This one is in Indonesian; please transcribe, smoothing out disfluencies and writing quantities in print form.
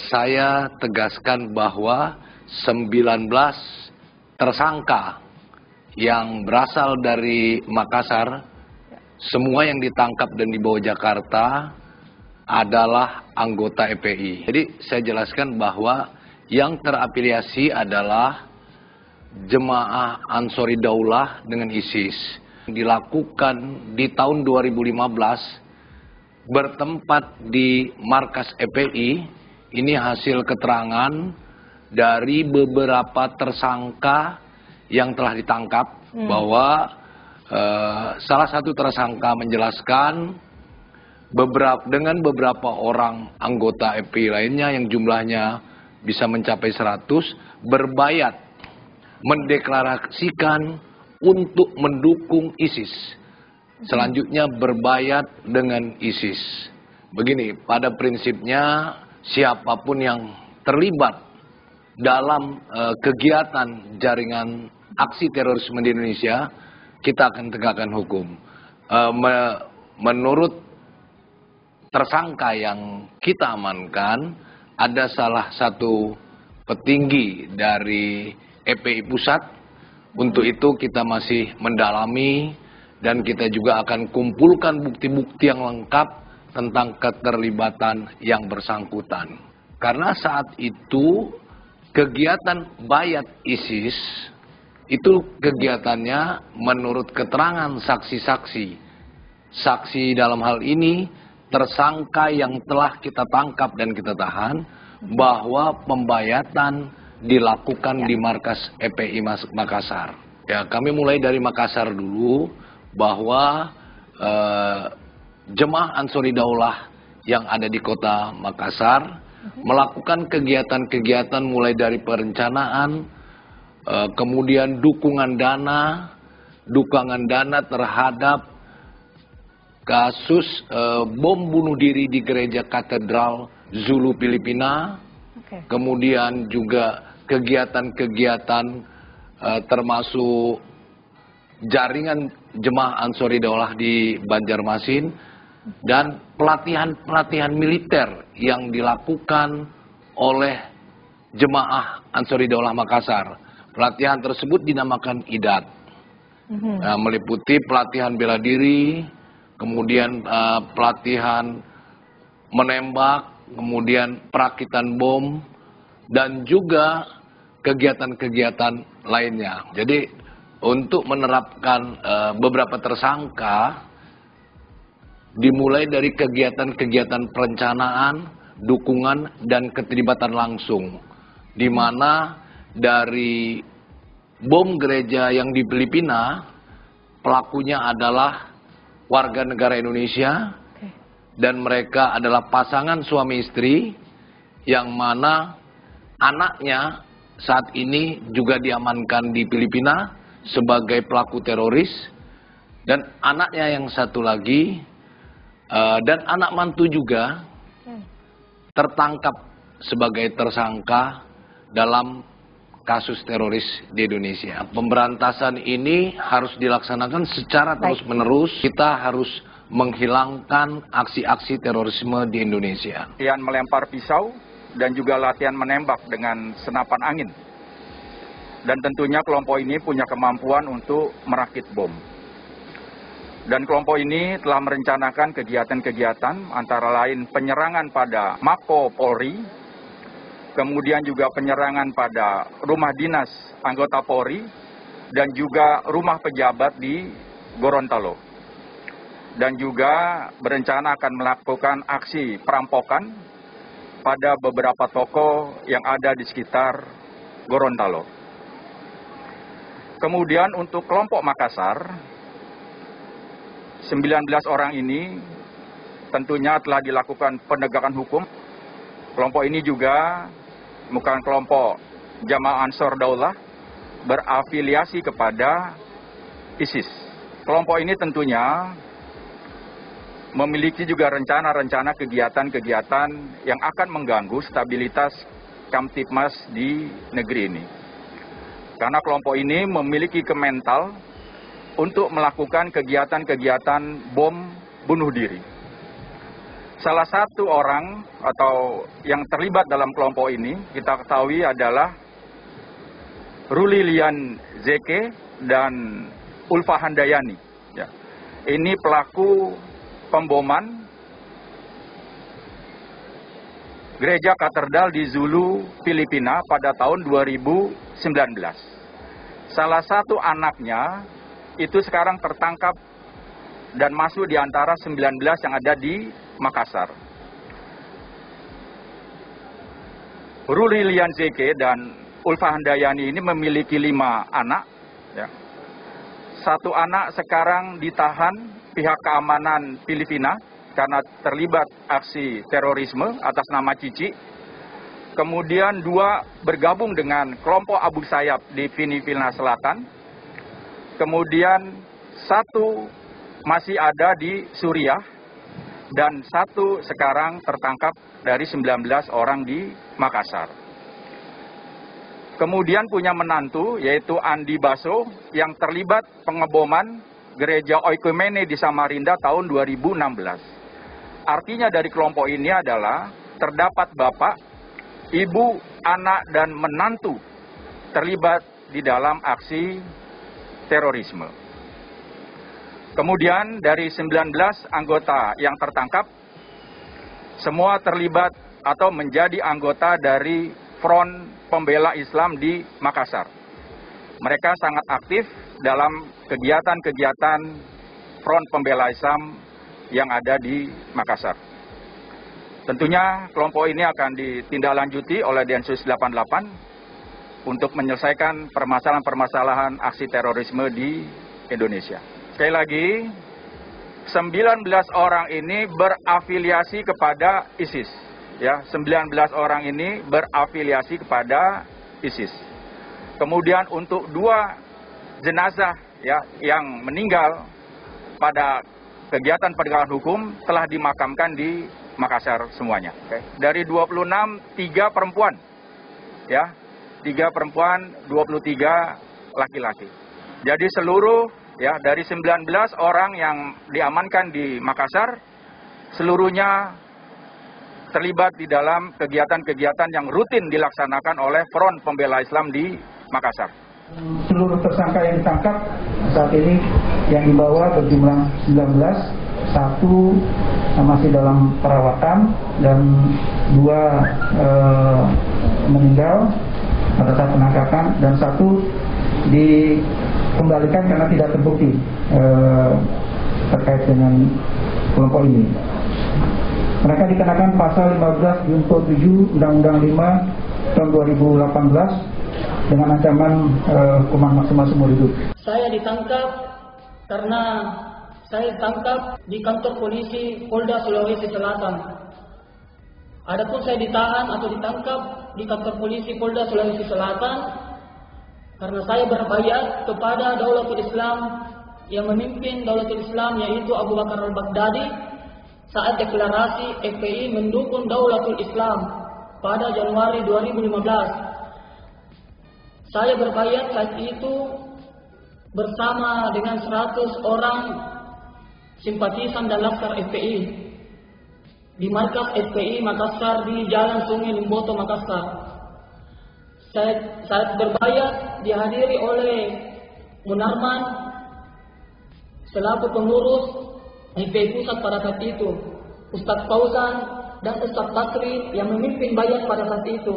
Saya tegaskan bahwa 19 tersangka yang berasal dari Makassar, semua yang ditangkap dan dibawa Jakarta adalah anggota FPI. Jadi saya jelaskan bahwa yang terafiliasi adalah Jemaah Ansori Daulah dengan ISIS. Dilakukan di tahun 2015 bertempat di markas FPI. Ini hasil keterangan dari beberapa tersangka yang telah ditangkap bahwa salah satu tersangka menjelaskan dengan beberapa orang anggota FPI lainnya yang jumlahnya bisa mencapai 100 berbayat mendeklarasikan untuk mendukung ISIS. Selanjutnya berbayat dengan ISIS. Begini, pada prinsipnya siapapun yang terlibat dalam kegiatan jaringan aksi terorisme di Indonesia, kita akan tegakkan hukum. Menurut tersangka yang kita amankan, ada salah satu petinggi dari FPI Pusat. Untuk itu kita masih mendalami dan kita juga akan kumpulkan bukti-bukti yang lengkap tentang keterlibatan yang bersangkutan. Karena saat itu kegiatan bayat ISIS itu kegiatannya menurut keterangan saksi-saksi. Saksi dalam hal ini tersangka yang telah kita tangkap dan kita tahan bahwa pembayatan dilakukan di markas FPI Makassar. Ya, kami mulai dari Makassar dulu bahwa Jemaah Ansori Daulah yang ada di kota Makassar melakukan kegiatan-kegiatan mulai dari perencanaan, kemudian dukungan dana terhadap kasus bom bunuh diri di gereja Katedral Zulu Filipina, kemudian juga kegiatan-kegiatan termasuk jaringan Jemaah Ansori Daulah di Banjarmasin, dan pelatihan-pelatihan militer yang dilakukan oleh Jemaah Ansori Daulah Makassar. Pelatihan tersebut dinamakan IDAT. Meliputi pelatihan bela diri, kemudian pelatihan menembak, kemudian perakitan bom, dan juga kegiatan-kegiatan lainnya. Jadi untuk menerapkan beberapa tersangka, dimulai dari kegiatan-kegiatan perencanaan, dukungan, dan keterlibatan langsung. Di mana dari bom gereja yang di Filipina, pelakunya adalah warga negara Indonesia, dan mereka adalah pasangan suami istri, yang mana anaknya saat ini juga diamankan di Filipina sebagai pelaku teroris, dan anaknya yang satu lagi, dan anak mantu juga tertangkap sebagai tersangka dalam kasus teroris di Indonesia. Pemberantasan ini harus dilaksanakan secara terus-menerus. Kita harus menghilangkan aksi-aksi terorisme di Indonesia. Latihan melempar pisau dan juga latihan menembak dengan senapan angin. Dan tentunya kelompok ini punya kemampuan untuk merakit bom. Dan kelompok ini telah merencanakan kegiatan-kegiatan antara lain penyerangan pada Mako Polri, kemudian juga penyerangan pada rumah dinas anggota Polri, dan juga rumah pejabat di Gorontalo. Dan juga berencana akan melakukan aksi perampokan pada beberapa toko yang ada di sekitar Gorontalo. Kemudian untuk kelompok Makassar, 19 orang ini tentunya telah dilakukan penegakan hukum. Kelompok ini juga bukan kelompok Jamaah Ansor Daulah, berafiliasi kepada ISIS. Kelompok ini tentunya memiliki juga rencana-rencana kegiatan-kegiatan yang akan mengganggu stabilitas Kamtipmas di negeri ini. Karena kelompok ini memiliki kemental untuk melakukan kegiatan-kegiatan bom bunuh diri. Salah satu orang atau yang terlibat dalam kelompok ini kita ketahui adalah Ruli Lian Zeke dan Ulfa Handayani. Ya. Ini pelaku pemboman gereja katedral di Zulu, Filipina pada tahun 2019. Salah satu anaknya itu sekarang tertangkap dan masuk di antara 19 yang ada di Makassar. Ruli Lian Zeke dan Ulfa Handayani ini memiliki 5 anak. Ya. Satu anak sekarang ditahan pihak keamanan Filipina karena terlibat aksi terorisme atas nama Cici. Kemudian 2 bergabung dengan kelompok Abu Sayyaf di Filipina Selatan. Kemudian 1 masih ada di Suriah. Dan 1 sekarang tertangkap dari 19 orang di Makassar. Kemudian punya menantu yaitu Andi Baso yang terlibat pengeboman gereja Oikumene di Samarinda tahun 2016. Artinya dari kelompok ini adalah terdapat bapak, ibu, anak, dan menantu terlibat di dalam aksi terorisme. Kemudian dari 19 anggota yang tertangkap, semua terlibat atau menjadi anggota dari Front Pembela Islam di Makassar. Mereka sangat aktif dalam kegiatan-kegiatan Front Pembela Islam yang ada di Makassar. Tentunya kelompok ini akan ditindaklanjuti oleh Densus 88 untuk menyelesaikan permasalahan-permasalahan aksi terorisme di Indonesia. Sekali lagi, 19 orang ini berafiliasi kepada ISIS. Ya, 19 orang ini berafiliasi kepada ISIS. Kemudian untuk 2 jenazah ya yang meninggal pada kegiatan penegakan hukum telah dimakamkan di Makassar semuanya. Dari 26, 3 perempuan. Ya, 3 perempuan, 23 laki-laki. Jadi seluruh ya dari 19 orang yang diamankan di Makassar, seluruhnya terlibat di dalam kegiatan-kegiatan yang rutin dilaksanakan oleh Front Pembela Islam di Makassar. Seluruh tersangka yang ditangkap saat ini yang dibawa berjumlah 19, 1 masih dalam perawatan dan 2 meninggal pada saat penangkapan dan 1 dikembalikan karena tidak terbukti terkait dengan kelompok ini. Mereka dikenakan pasal 15 Junto 7 Undang-Undang 5 tahun 2018 dengan ancaman hukuman maksimal seumur hidup. Saya ditangkap karena saya ditangkap di kantor polisi Polda Sulawesi Selatan. Adapun saya ditahan atau ditangkap di kantor polisi Polda Sulawesi Selatan karena saya berbaiat kepada Daulatul Islam yang memimpin Daulatul Islam yaitu Abu Bakar Al-Baghdadi saat deklarasi FPI mendukung Daulatul Islam pada Januari 2015. Saya berbaiat saat itu bersama dengan 100 orang simpatisan dan laskar FPI di markas FPI Makassar di Jalan Sungai Limboto, Makassar. Saat berbaiat dihadiri oleh Munarman selaku pengurus FPI Pusat pada saat itu, Ustadz Fauzan dan Ustadz Basri yang memimpin baiat pada saat itu.